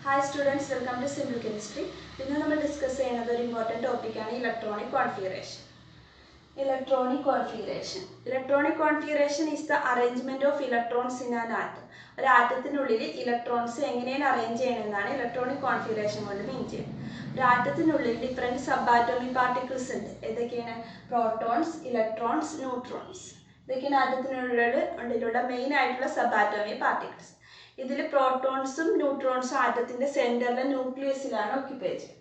Hi students, welcome to Simple Chemistry. Today we will discuss another important topic on electronic configuration. Electronic configuration. Electronic configuration is the arrangement of electrons in an atom. ഒരു ആറ്റത്തിനുള്ളിൽ electrons എങ്ങനെയാണ് arrange ചെയ്യണമെന്നാണ് electronic configuration കൊണ്ട് മീൻ ചെയ്യുന്നത്. ഒരു ആറ്റത്തിനുള്ളിൽ different sub atomic particles ഉണ്ട്. ഏതൊക്കെയാണ്? Protons, electrons, neutrons. ഇതൊക്കെയാണ് ആറ്റത്തിനുള്ളിലുള്ള main ആയിട്ടുള്ള സബ് ആറ്റോമിക് പാർട്ടിക്കിൾസ്. ഇതിൽ പ്രോട്ടോൺസും ന്യൂട്രോൺസും ആറ്റത്തിൻ്റെ സെൻറ്ററിലെ ന്യൂക്ലിയസിലാണ് ഓക്യുപ്പൈ ചെയ്യുന്നത്.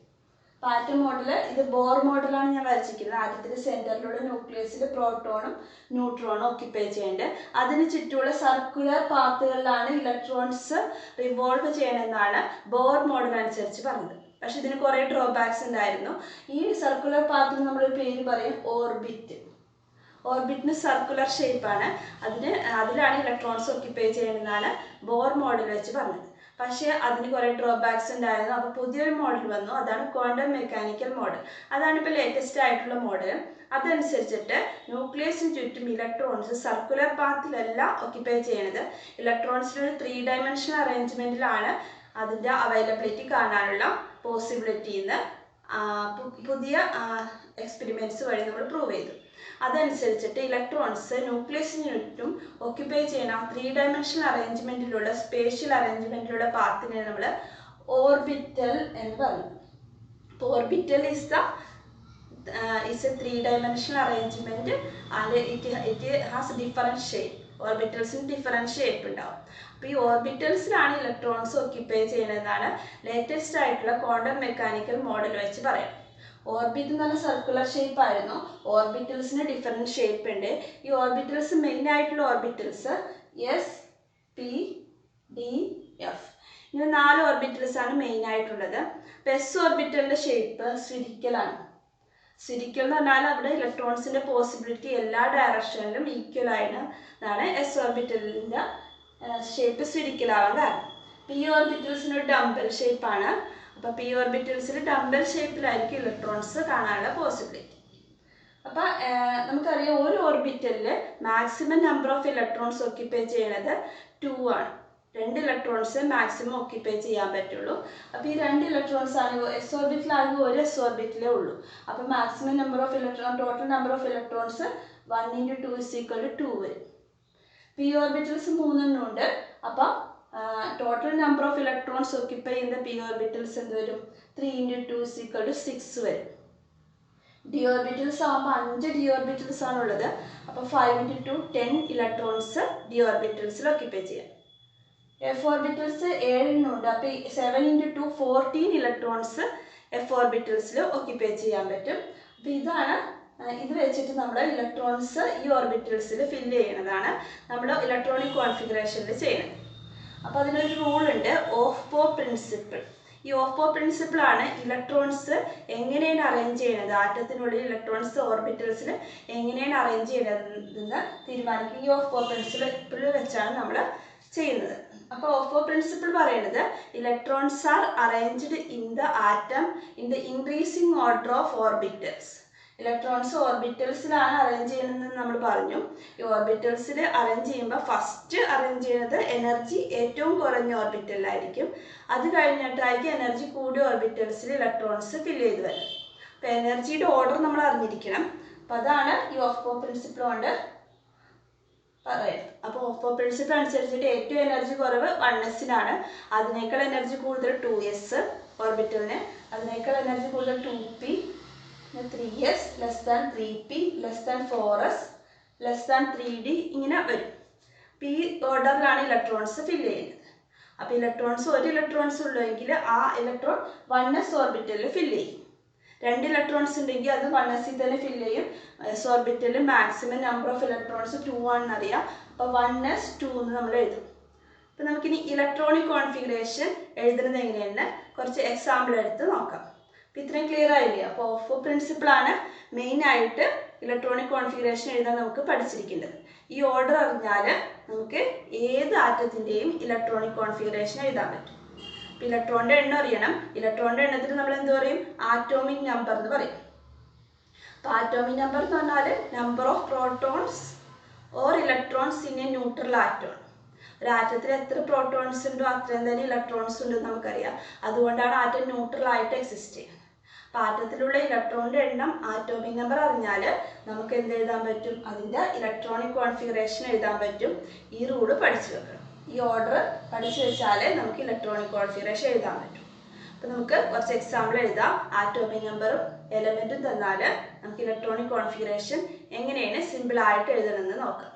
ആറ്റം മോഡൽ ഇത് ബോർ മോഡലാണ് ഞാൻ വരച്ചിരിക്കുന്നത്. ആറ്റത്തിന്റെ സെന്ററിലുള്ള ന്യൂക്ലിയസിൽ പ്രോട്ടോണും ന്യൂട്രോണും ഓക്യുപ്പൈ ചെയ്യേണ്ടത്. അതിന് ചുറ്റുമുള്ള സർക്കുലർ പാത്തുകളിലാണ് ഇലക്ട്രോൺസ് റിവോൾവ് ചെയ്യണമെന്നാണ് ബോർ മോഡൽ അനുസരിച്ച് പറഞ്ഞത്. പക്ഷെ ഇതിന് കുറേ ഡ്രോബാക്സ് ഉണ്ടായിരുന്നു. ഈ സർക്കുലർ പാത്തിന് നമ്മളൊരു പേര് പറയും ഓർബിറ്റ്. ഓർബിറ്റിന് സർക്കുലർ ഷേപ്പാണ്. അതിലാണ് ഇലക്ട്രോൺസ് ഓക്യുപ്പൈ ചെയ്യണമെന്നാണ് ബോർ മോഡൽ വെച്ച് പറഞ്ഞത്. പക്ഷേ അതിന് കുറേ ഡ്രോബാക്സ് ഉണ്ടായിരുന്നു. അപ്പോൾ പുതിയൊരു മോഡൽ വന്നു. അതാണ് ക്വാണ്ടം മെക്കാനിക്കൽ മോഡൽ. അതാണ് ഇപ്പോൾ ലേറ്റസ്റ്റ് ആയിട്ടുള്ള മോഡൽ. അതനുസരിച്ചിട്ട് ന്യൂക്ലിയസിന് ചുറ്റും ഇലക്ട്രോൺസ് സർക്കുലർ പാത്തിലല്ല ഓക്യുപ്പൈ ചെയ്യണത്. ഇലക്ട്രോൺസിനൊരു 3 ഡയമെൻഷണൽ അറേഞ്ച്മെൻറ്റിലാണ് അതിൻ്റെ അവൈലബിലിറ്റി കാണാനുള്ള പോസിബിലിറ്റി എന്ന് പുതിയ എക്സ്പെരിമെൻറ്റ്സ് വഴി നമ്മൾ പ്രൂവ് ചെയ്തു. അതനുസരിച്ചിട്ട് ഇലക്ട്രോൺസ് ന്യൂക്ലിയസിന് ചുറ്റും ഓക്യുപ്പൈ ചെയ്യുന്ന 3 ഡയമെൻഷണൽ അറേഞ്ച്മെൻറ്റിലുള്ള സ്പേഷ്യൽ അറേഞ്ച്മെൻറ്റിലുള്ള പാത്തിനെ നമ്മൾ ഓർബിറ്റൽ എന്ന് പറയുന്നു. അപ്പോൾ orbital is a 3 dimensional arrangement and it has different shape. ഓർബിറ്റൽസിന് ഡിഫറൻറ്റ് ഷേപ്പ് ഉണ്ടാവും. അപ്പോൾ ഈ ഓർബിറ്റൽസിലാണ് ഇലക്ട്രോൺസ് ഓക്യുപ്പൈ ചെയ്യുന്നതെന്നാണ് ലേറ്റസ്റ്റ് ആയിട്ടുള്ള ക്വാണ്ടം മെക്കാനിക്കൽ മോഡൽ വെച്ച് പറയാം. ഓർബിറ്റ് എന്ന് പറഞ്ഞാൽ സർക്കുലർ ഷേപ്പ് ആയിരുന്നു. ഓർബിറ്റൽസിന് ഡിഫറെൻറ്റ് ഷേപ്പ് ഉണ്ട്. ഈ ഓർബിറ്റൽസ് മെയിൻ ആയിട്ടുള്ള orbitals S, P, D, F. ഇങ്ങനെ 4 ഓർബിറ്റൽസ് ആണ് മെയിൻ ആയിട്ടുള്ളത്. അപ്പോൾ എസ് ഓർബിറ്റലിൻ്റെ ഷേപ്പ് സ്ഫിരിക്കലാണ്. സ്ഫിരിക്കൽ എന്ന് പറഞ്ഞാൽ അവിടെ ഇലക്ട്രോൺസിൻ്റെ പോസിബിലിറ്റി എല്ലാ ഡയറക്ഷനിലും ഈക്വൽ ആയതാണ് എസ് ഓർബിറ്റലിൻ്റെ ഷേപ്പ് സ്ഫിരിക്കലാവാൻ കാരണം. പി ഓർബിറ്റൽസിനൊരു ഡംബൽ ഷേപ്പാണ്. അപ്പോൾ പി ഓർബിറ്റൽസിൽ ഡംബൽ ഷേപ്പിലായിരിക്കും ഇലക്ട്രോൺസ് കാണാനുള്ള പോസിബിലിറ്റി. അപ്പോൾ നമുക്കറിയാം ഒരു ഓർബിറ്റലിൽ maximum number of electrons occupy ചെയ്യുന്നത് 2 ആണ്. 2 ഇലക്ട്രോൺസ് മാക്സിമം ഓക്യുപ്പൈ ചെയ്യാൻ പറ്റുള്ളൂ. അപ്പോൾ ഈ 2 ഇലക്ട്രോൺസ് ആണ് എസ് ഓർബിറ്റിലാണെങ്കിൽ ഒരു എസ് ഓർബിറ്റിലേ ഉള്ളൂ. അപ്പോൾ maximum number of electron total number of electrons 1 × 2 = 2 വരും. പി ഓർബിറ്റൽസ് 3 ഉണ്ട്. അപ്പോൾ total number of electrons occupy ചെയ്യുന്ന പി ഓർബിറ്റൽസ് എന്ത് വരും? 3 × 2 = 6 വരും. ഡി ഓർബിറ്റൽസ് ആകുമ്പോൾ 5 ഡി ഓർബിറ്റൽസ് ആണുള്ളത്. അപ്പോൾ 5 × 2 10 ഇലക്ട്രോൺസ് ഡി ഓർബിറ്റൽസിൽ ഓക്യുപ്പൈ ചെയ്യാം. എഫ് ഓർബിറ്റൽസ് 7 ഉണ്ട്. അപ്പോൾ 7 × 2 14 ഇലക്ട്രോൺസ് എഫ് ഓർബിറ്റൽസിൽ ഓക്യുപ്പൈ ചെയ്യാൻ പറ്റും. അപ്പോൾ ഇത് വെച്ചിട്ട് നമ്മൾ ഇലക്ട്രോൺസ് ഈ ഓർബിറ്റൽസിൽ ഫില്ല് ചെയ്യുന്നതാണ് നമ്മൾ ഇലക്ട്രോണിക് കോൺഫിഗറേഷനിൽ ചെയ്യുന്നത്. അപ്പോൾ അതിനൊരു റൂളുണ്ട്, ഓഫ് പോ പ്രിൻസിപ്പിൾ. ഈ ഓഫ് പോ പ്രിൻസിപ്പിളാണ് ഇലക്ട്രോൺസ് എങ്ങനെയാണ് അറേഞ്ച് ചെയ്യുന്നത്, ആറ്റത്തിനുള്ളിൽ ഇലക്ട്രോൺസ് ഓർബിറ്റൽസിൽ എങ്ങനെയാണ് അറേഞ്ച് ചെയ്യുന്നതെന്ന് തീരുമാനിക്കുക. ഈ ഓഫ് പോ പ്രിൻസിപ്പിൾ വെച്ചാണ് നമ്മൾ ചെയ്യുന്നത്. അപ്പോൾ ഓഫ് പോ പ്രിൻസിപ്പിൾ പറയുന്നത് electrons are arranged in the atom in the increasing order of orbitals. Electrons ഓർബിറ്റൽസിലാണ് അറേഞ്ച് ചെയ്യുന്നതെന്ന് നമ്മൾ പറഞ്ഞു. ഈ ഓർബിറ്റൽസിൽ അറേഞ്ച് ചെയ്യുമ്പോൾ ഫസ്റ്റ് അറേഞ്ച് ചെയ്യുന്നത് എനർജി ഏറ്റവും കുറഞ്ഞ ഓർബിറ്റലിലായിരിക്കും. അത് കഴിഞ്ഞിട്ടായിരിക്കും എനർജി കൂടിയ ഓർബിറ്റൽസിൽ ഇലക്ട്രോൺസ് ഫില്ല് ചെയ്ത് വരും. അപ്പോൾ എനർജിയുടെ ഓർഡർ നമ്മൾ അറിഞ്ഞിരിക്കണം. അപ്പോൾ അതാണ് ഈ ഓഫ് പോ പ്രിൻസിപ്പിൾ കൊണ്ട് പറയുന്നത്. അപ്പോൾ ഓഫ് പോ പ്രിൻസിപ്പിൾ അനുസരിച്ചിട്ട് ഏറ്റവും എനർജി കുറവ് 1s-നാണ്. അതിനേക്കാൾ എനർജി കൂടുതൽ 2s ഓർബിറ്റലിന്. അതിനേക്കാൾ എനർജി കൂടുതൽ 2p, 3s, <3p, 4s, <3d ഇങ്ങനെ വരും. ഈ ഓർഡറിലാണ് ഇലക്ട്രോൺസ് ഫില്ല് ചെയ്യുന്നത്. അപ്പോൾ ഒരു ഇലക്ട്രോൺസ് ഉള്ളെങ്കിൽ ആ ഇലക്ട്രോൺ 1s ഓർബിറ്റലിൽ ഫില്ല് ചെയ്യും. 2 ഇലക്ട്രോൺസ് ഉണ്ടെങ്കിൽ അത് 1s തന്നെ ഫില്ല് ചെയ്യും. എസ് ഓർബിറ്റലിൽ മാക്സിമം നമ്പർ ഓഫ് ഇലക്ട്രോൺസ് 2 ആണെന്ന് അറിയാം. അപ്പോൾ 1s 2 എന്ന് നമ്മൾ എഴുതും. അപ്പോൾ നമുക്കിനി ഇലക്ട്രോണിക് കോൺഫിഗറേഷൻ എഴുതുന്നത് എങ്ങനെയെന്ന് കുറച്ച് എക്സാമ്പിൾ എടുത്ത് നോക്കാം. അപ്പോൾ ഇത്രയും ക്ലിയർ ആയില്ലേ? അപ്പോൾ ഓഫ് പോ പ്രിൻസിപ്പിളാണ് മെയിനായിട്ട് ഇലക്ട്രോണിക് കോൺഫിഗറേഷൻ എഴുതാൻ നമുക്ക് പഠിച്ചിരിക്കേണ്ടത്. ഈ ഓർഡർ അറിഞ്ഞാൽ നമുക്ക് ഏത് ആറ്റത്തിൻ്റെയും ഇലക്ട്രോണിക് കോൺഫിഗറേഷൻ എഴുതാൻ പറ്റും. അപ്പോൾ ഇലക്ട്രോണിൻ്റെ എണ്ണം അറിയണം. ഇലക്ട്രോണിൻ്റെ എണ്ണത്തിന് നമ്മൾ എന്ത് പറയും? ആറ്റോമിക് നമ്പർ എന്ന് പറയും. അപ്പോൾ ആറ്റോമിക് നമ്പർ എന്ന് പറഞ്ഞാൽ number of protons or electrons in A neutral atom. ഒരു ആറ്റത്തിൽ എത്ര പ്രോട്ടോൺസ് ഉണ്ടോ അത്രയും തന്നെ ഇലക്ട്രോൺസ് ഉണ്ടെന്ന് നമുക്കറിയാം. അതുകൊണ്ടാണ് ആറ്റം ന്യൂട്രൽ ആയിട്ട് എക്സിസ്റ്റ് ചെയ്യുന്നത്. അപ്പോൾ ആറ്റത്തിലുള്ള ഇലക്ട്രോണിൻ്റെ എണ്ണം ആറ്റോമിക് നമ്പർ അറിഞ്ഞാൽ നമുക്ക് എന്ത് എഴുതാൻ പറ്റും, അതിൻ്റെ ഇലക്ട്രോണിക് കോൺഫിഗറേഷൻ എഴുതാൻ പറ്റും. ഈ റൂള് പഠിച്ചു വെക്കണം. ഈ ഓർഡർ പഠിച്ചു വെച്ചാൽ നമുക്ക് ഇലക്ട്രോണിക് കോൺഫിഗറേഷൻ എഴുതാൻ പറ്റും. അപ്പോൾ നമുക്ക് കുറച്ച് എക്സാമ്പിൾ എഴുതാം. ആറ്റോമിക് നമ്പറും എലമെൻറ്റും തന്നാൽ നമുക്ക് ഇലക്ട്രോണിക് കോൺഫിഗറേഷൻ എങ്ങനെയാണ് സിമ്പിളായിട്ട് എഴുതണമെന്ന് നോക്കാം.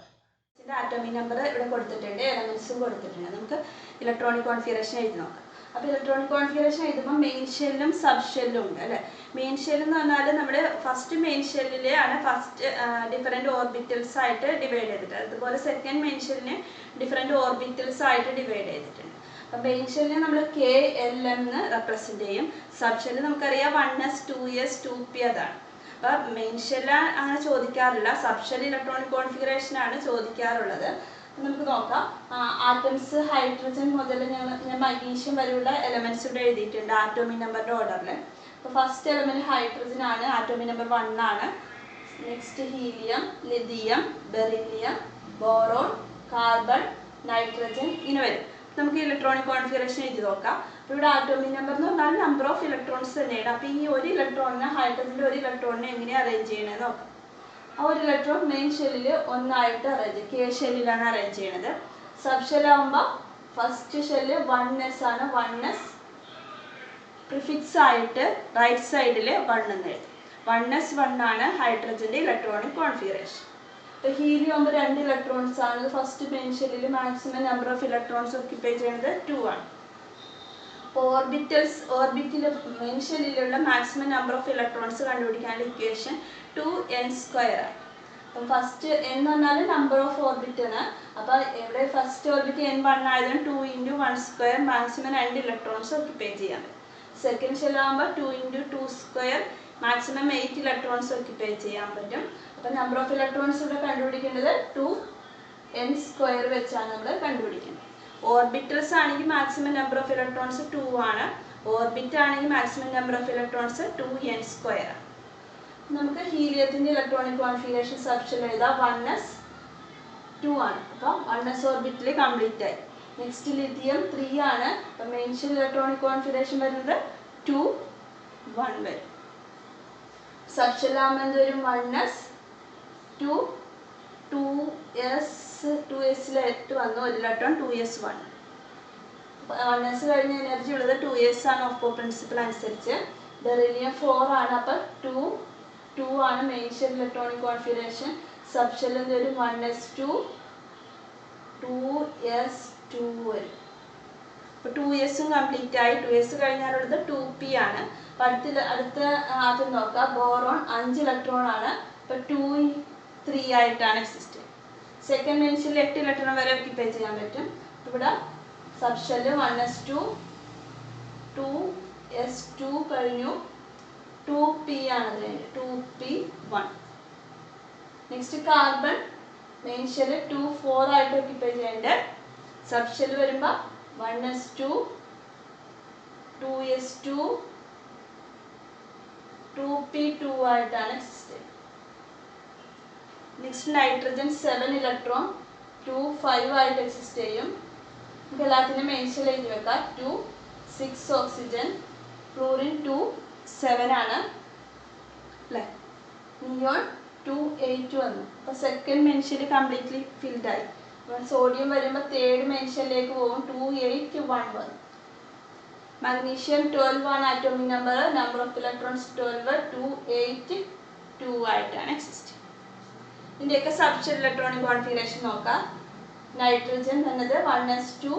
ഇതിൻ്റെ ആറ്റോമിക് നമ്പർ ഇവിടെ കൊടുത്തിട്ടുണ്ട്, എലമെൻറ്റ്സും കൊടുത്തിട്ടുണ്ട്. നമുക്ക് ഇലക്ട്രോണിക് കോൺഫിഗറേഷൻ എഴുതി നോക്കാം. അപ്പോൾ ഇലക്ട്രോണിക് കോൺഫിഗറേഷൻ എഴുതുമ്പോൾ മെയിൻ ഷെല്ലും സബ് ഷെല്ലും ഉണ്ട് അല്ലേ. മെയിൻ ഷെൽ എന്ന് പറഞ്ഞാൽ നമ്മുടെ ഫസ്റ്റ് മെയിൻ ഷെല്ലിലാണ് ഫസ്റ്റ് ഡിഫറെൻറ്റ് ഓർബിറ്റൽസ് ആയിട്ട് ഡിവൈഡ് ചെയ്തിട്ട്, അതുപോലെ സെക്കൻഡ് മെയിൻ ഷെല്ലിനെ ഡിഫറെൻറ്റ് ഓർബിറ്റൽസ് ആയിട്ട് ഡിവൈഡ് ചെയ്തിട്ടുണ്ട്. അപ്പോൾ മെയിൻ ഷെല്ലിനെ നമ്മൾ KLM എന്ന് റെപ്രസെൻറ്റ് ചെയ്യും. സബ് ഷെല്ല് നമുക്കറിയാം 1s 2s 2p അതാണ്. അപ്പോൾ മെയിൻ ഷെല്ല് അങ്ങനെ ചോദിക്കാറില്ല, സബ് ഷെല്ല് ഇലക്ട്രോണിക് കോൺഫിഗറേഷൻ ആണ് ചോദിക്കാറുള്ളത്. നമുക്ക് നോക്കാം. ആറ്റംസ് ഹൈഡ്രജൻ മുതൽ ഞാൻ മഗ്നീഷ്യം വരെയുള്ള എലമെൻറ്റ്സ് ഇവിടെ എഴുതിയിട്ടുണ്ട് ആറ്റോമിക് നമ്പറിൻ്റെ ഓർഡറിൽ. അപ്പോൾ ഫസ്റ്റ് എലമെൻറ്റ് ഹൈഡ്രജൻ ആണ്, ആറ്റോമിക് നമ്പർ 1 ആണ്. Next helium, lithium, beryllium, boron, carbon, nitrogen ഇങ്ങനെ വരും. നമുക്ക് ഇലക്ട്രോണിക് കോൺഫിഗറേഷൻ എഴുതി നോക്കാം. അപ്പോൾ ഇവിടെ ആറ്റോമിക് നമ്പർ എന്ന് പറഞ്ഞാൽ നമ്പർ ഓഫ് ഇലക്ട്രോൺസ് തന്നെയാണ്. അപ്പോൾ ഈ ഒരു ഇലക്ട്രോണിനെ, ഹൈഡ്രജൻ്റെ ഒരു ഇലക്ട്രോണിനെ എങ്ങനെയാണ് അറേഞ്ച് ചെയ്യണമെന്ന് നോക്കാം. ആ ഒരു ഇലക്ട്രോൺ മെയിൻ ഷെല്ലിൽ ഒന്നായിട്ട് അറേഞ്ച് ചെയ്യും. K ഷെല്ലിലാണ് അറേഞ്ച് ചെയ്യണത്. സബ് ഷെല്ലാകുമ്പോൾ ഫസ്റ്റ് ഷെല്ല് 1s ആണ്. 1s പ്രിഫിക്സ് ആയിട്ട് റൈറ്റ് സൈഡിൽ 1 എന്ന് എഴുതും. 1s 1 ആണ് ഹൈഡ്രജൻ്റെ ഇലക്ട്രോണിക് കോൺഫിഗറേഷൻ. അപ്പോൾ ഹീലിയം ആകുമ്പോൾ 2 ഇലക്ട്രോൺസ് ആണ്. ഫസ്റ്റ് മെയിൻ ഷെല്ലിൽ maximum number of electrons occupy ചെയ്യുന്നത് 2 ആണ്. അപ്പോൾ ഓർബിറ്റിൽ മെയിൻ ഷെല്ലിലുള്ള മാക്സിമം നമ്പർ ഓഫ് ഇലക്ട്രോൺസ് കണ്ടുപിടിക്കാനുള്ള ഇക്വേഷൻ 2n² ആണ്. അപ്പം ഫസ്റ്റ് n എന്ന് പറഞ്ഞാൽ നമ്പർ ഓഫ് ഓർബിറ്റാണ്. അപ്പോൾ ഇവിടെ ഫസ്റ്റ് ഓർബിറ്റ് n1 ആയതുകൊണ്ട് 2 × 1² മാക്സിമം 2 ഇലക്ട്രോൺസ് ഓക്യുപ്പൈ ചെയ്യാൻ പറ്റും. സെക്കൻഡ് ഷെല്ലാകുമ്പോൾ 2 × 2² മാക്സിമം 8 ഇലക്ട്രോൺസ് ഓക്യുപ്പൈ ചെയ്യാൻ പറ്റും. അപ്പോൾ നമ്പർ ഓഫ് ഇലക്ട്രോൺസ് ഇവിടെ കണ്ടുപിടിക്കേണ്ടത് 2n² വെച്ചാണ് നമ്മൾ കണ്ടുപിടിക്കുന്നത്. ഓർബിറ്റൽസ് ആണെങ്കിൽ മാക്സിമം നമ്പർ ഓഫ് ഇലക്ട്രോൺസ് 2 ആണ്. ഓർബിറ്റ് ആണെങ്കിൽ maximum number of electrons 2n² ആണ്. നമുക്ക് ഹീലിയത്തിൻ്റെ ഇലക്ട്രോണിക് കോൺഫിഗറേഷൻ സബ് ഷെൽ എഴുതാം. 1s 2 ആണ്. അപ്പോൾ 1s ഓർബിറ്റിൽ കംപ്ലീറ്റ് ആയി. നെക്സ്റ്റ് ലിഥിയം 3 ആണ്. അപ്പോൾ മെയിൻ ഷെൽ ഇലക്ട്രോണിക് കോൺഫിഗറേഷൻ വരുന്നത് 2 1 വരും. സബ് ഷെൽ ആകുമ്പോൾ എന്ത് വരും? 1s 2 2s വന്നു. ഒരു ഇലക്ട്രോൺ 2s 1. 1s കഴിഞ്ഞ എനർജി ഉള്ളത് 2s ആണ് ഓഫ് പ്രിൻസിപ്പിൾ അനുസരിച്ച്. ബെറിലിയം 4 ആണ്. അപ്പോൾ 2 ആണ് main shell electronic configuration. Sub shell എന്ത് വരും? 1s 2 2s 2 വരും. അപ്പോൾ 2sഉം കംപ്ലീറ്റ് ആയി. 2s കഴിഞ്ഞാലുള്ളത് 2p ആണ്. അപ്പോൾ അടുത്ത ആദ്യം നോക്കാം. ബോറോൺ 5 ഇലക്ട്രോൺ ആണ്. അപ്പോൾ 2 3 ആയിട്ടാണ് എക്സിസ്റ്റ് ചെയ്യുന്നത്. സെക്കൻഡ് മെയിൻ ഷെല്ലിൽ 8 ഇലക്ട്രോൺ വരെ ഓക്യുപ്പൈ ചെയ്യാൻ പറ്റും. ഇവിടെ സബ് ഷെല്ല് 1s 2 2s 2 കഴിഞ്ഞു. 2p ആണ് അത് കഴിഞ്ഞു. 2p 1. Next carbon main shell 2 4 ആയിട്ട് ഓക്യുപ്പൈ ചെയ്യേണ്ടത്. സബ് ഷെല്ല് വരുമ്പോൾ 1s 2 2s 2 2p 2 ആയിട്ടാണ് എക്സിസ്റ്റ് ചെയ്യുന്നത്. നെക്സ്റ്റ് നൈട്രജൻ 7 ഇലക്ട്രോൺ 2 5 ആയിട്ട് എക്സിസ്റ്റ് ചെയ്യും. നമുക്ക് എല്ലാത്തിനും മെയിൻ ഷെൽ എഴുതി വെക്കാം. 2 6 ഓക്സിജൻ, ഫ്ലൂറിൻ 2 7 ആണ് അല്ലേ. നിയോൺ 2 8 വന്നു. അപ്പോൾ second main shell completely filled ആയി. സോഡിയം വരുമ്പോൾ തേർഡ് മെയിൻ ഷെല്ലിലേക്ക് പോകും. 2 8 1 വന്നു. മഗ്നീഷ്യം 12 ആണ് atomic number. Number of electrons 12 2 8 2 ആയിട്ടാണ് എക്സിസ്റ്റ്. ഇതിൻ്റെയൊക്കെ സബ് ഷെൽ ഇലക്ട്രോണിക് കോൺഫിഗറേഷൻ നോക്കാം. നൈട്രജൻ എന്നത് 1s 2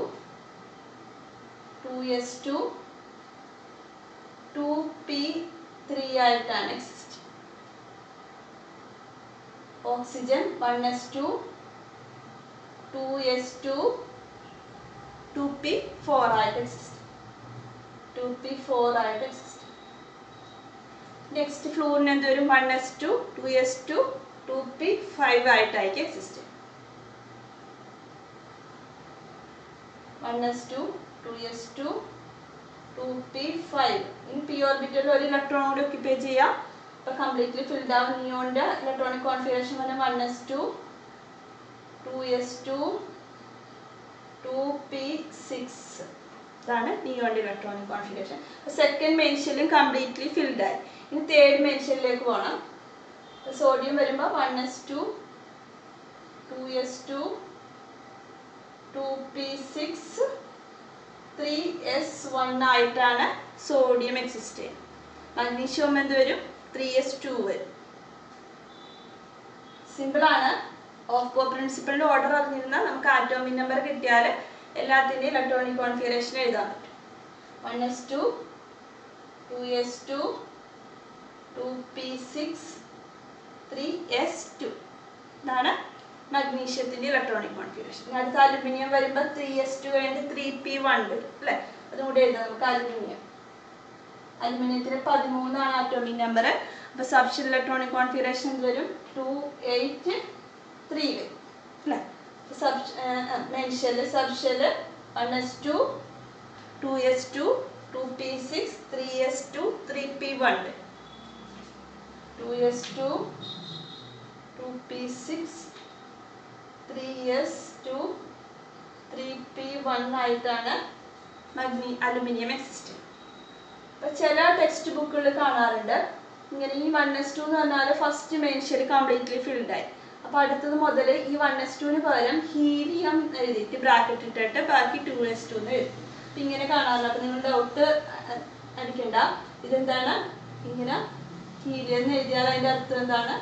2s 2 2p 3 ആയിട്ടാണ് exist. Oxygen 1s 2 2s 2 2p 4 ആയിട്ട് എക്സിസ്റ്റ്. 2p 4 ആയിട്ട് എക്സിസ്റ്റ്. നെക്സ്റ്റ് ഫ്ലൂറിന് എന്ത് വരും? 1s 2 2s 2 2p 5 ആയിട്ടായിരിക്കും എക്സിസ്റ്റ്. 1s 2 2s 2 2p 5. ഇനി p ഓർബിറ്റലിൽ ഒരു ഇലക്ട്രോൺ കൂടി ഓക്യുപ്പൈ ചെയ്യാം. അപ്പോൾ കംപ്ലീറ്റ്ലി ഫിൽഡ് ആവും. നിയോണിൻ്റെ ഇലക്ട്രോണിക് കോൺഫിഗറേഷൻ പറഞ്ഞാൽ 1s 2 2s 2 2p6. ഇതാണ് നിയോണിന്റെ ഇലക്ട്രോണിക് കോൺഫിഗറേഷൻ. സെക്കൻഡ് മെയിൻ ഷെല്ലും കംപ്ലീറ്റ്ലി ഫിൽഡ് ആയി. ഇനി തേർഡ് മെയിൻ ഷെല്ലിലേക്ക് പോകണം. സോഡിയം വരുമ്പോൾ 1s2 2s2 2p6 3s1 ആയിട്ടാണ് സോഡിയം എക്സിസ്റ്റ് ചെയ്യുന്നത്. മഗ്നീഷ്യം എന്ത് വരും? 3s2 വരും. സിമ്പിളാണ്. ഓഫ് പ്രിൻസിപ്പളിന്റെ ഓർഡർ അറിഞ്ഞിരുന്നാൽ നമുക്ക് ആറ്റോമിക് നമ്പർ കിട്ടിയാൽ എല്ലാത്തിൻ്റെയും ഇലക്ട്രോണിക് കോൺഫിഗറേഷൻ എഴുതാൻ പറ്റും. 1s2 2s2 2p6 3s2 ഇതാണ് മഗ്നീഷ്യത്തിന്റെ ഇലക്ട്രോണിക് കോൺഫിഗറേഷൻ. അടുത്ത അലുമിനിയം വരുമ്പോൾ 3s2 കഴിഞ്ഞ് 3p1 വരും അല്ലേ? അതും കൂടെ എഴുതാം നമുക്ക്. അലുമിനിയത്തിന് 13 ആണ് ആറ്റോമിക് നമ്പർ. അപ്പൊ സബ്ഷെൽ ഇലക്ട്രോണിക് കോൺഫിഗറേഷൻ വരും 283 വരും അല്ലേ? Main shell subshell 1s2 2s2 2p6 3s2 3p1 വരും. 2s2 2p6 3s2 3p1 ആയിട്ടാണ് അലുമിനിയം എക്സിസ്റ്റ്. അപ്പൊ ചില ടെക്സ്റ്റ് ബുക്കുകളിൽ കാണാറുണ്ട് ഇങ്ങനെ ഈ 1s2 എന്ന് പറഞ്ഞാൽ first main shell completely filled ആയി. അപ്പൊ അടുത്തത് മുതൽ ഈ 1s2ന് പകരം ഹീലിയം എഴുതിയിട്ട് ബ്രാക്കറ്റ് ഇട്ടിട്ട് ബാക്കി 2s2 എന്ന് എഴുതും. അപ്പൊ ഇങ്ങനെ കാണാറില്ല. അപ്പൊ നിങ്ങൾ ഡൗട്ട് അടിക്കണ്ട. ഇതെന്താണ് ഇങ്ങനെ ഹീലിയം എന്ന് എഴുതിയാൽ അതിന്റെ അർത്ഥം എന്താണ്?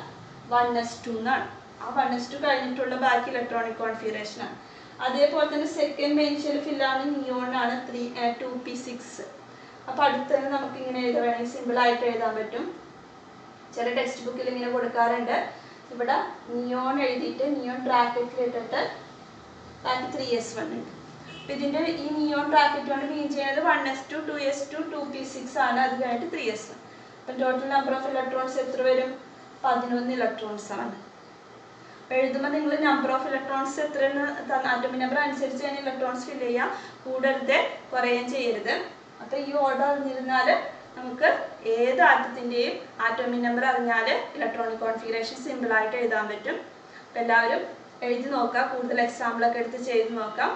1s2 എന്നാണ്. ആ 1s2 കഴിഞ്ഞിട്ടുള്ള ബാക്കി ഇലക്ട്രോണിക് കോൺഫിഗറേഷൻ ആണ്. അതേപോലെ തന്നെ സെക്കൻഡ് മെയിൻ ഷെൽ ഫില്ലാണ് നിയോൺ ആണ് 2p6. അപ്പൊ അടുത്തത് നമുക്ക് ഇങ്ങനെ എഴുതുകയാണെങ്കിൽ സിമ്പിൾ ആയിട്ട് എഴുതാൻ പറ്റും. ചില ടെക്സ്റ്റ് ബുക്കിൽ ഇങ്ങനെ കൊടുക്കാറുണ്ട്. ഇവിടെ നിയോൺ എഴുതിയിട്ട് നിയോൺ ബ്രാക്കറ്റിൽ ഇട്ടിട്ട് ബാക്കി 3s1 ഉണ്ട്. അപ്പൊ ഇതിന്റെ ഈ നിയോൺ ബ്രാക്കറ്റ് കൊണ്ട് മീൻ ചെയ്യുന്നത് 1s2 2s2 2p6 ആണ്. അത് കഴിഞ്ഞിട്ട് 3s1. അപ്പൊ ടോട്ടൽ നമ്പർ ഓഫ് ഇലക്ട്രോൺസ് എത്ര വരും? 11 ഇലക്ട്രോൺസ് ആണ്. എഴുതുമ്പോൾ നിങ്ങൾ നമ്പർ ഓഫ് ഇലക്ട്രോൺസ് എത്ര ആറ്റോമിക് നമ്പർ അനുസരിച്ച് തന്നെ ഇലക്ട്രോൺസ് ഫില്ല് ചെയ്യുക. കൂടരുത് കുറയുകയും ചെയ്യരുത്. അപ്പൊ ഈ ഓർഡർ അറിഞ്ഞിരുന്നാൽ നമുക്ക് ഏത് ആറ്റത്തിന്റെയും ആറ്റോമിക് നമ്പർ അറിഞ്ഞാൽ ഇലക്ട്രോണിക് കോൺഫിഗറേഷൻ സിമ്പിൾ ആയിട്ട് എഴുതാൻ പറ്റും. അപ്പൊ എല്ലാവരും എഴുതി നോക്കാം. കൂടുതൽ എക്സാമ്പിളൊക്കെ എടുത്ത് ചെയ്ത് നോക്കാം.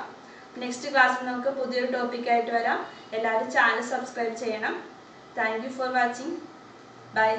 നെക്സ്റ്റ് ക്ലാസ്സിൽ നമുക്ക് പുതിയൊരു ടോപ്പിക്കായിട്ട് വരാം. എല്ലാവരും ചാനൽ സബ്സ്ക്രൈബ് ചെയ്യണം. Thank you for watching. By.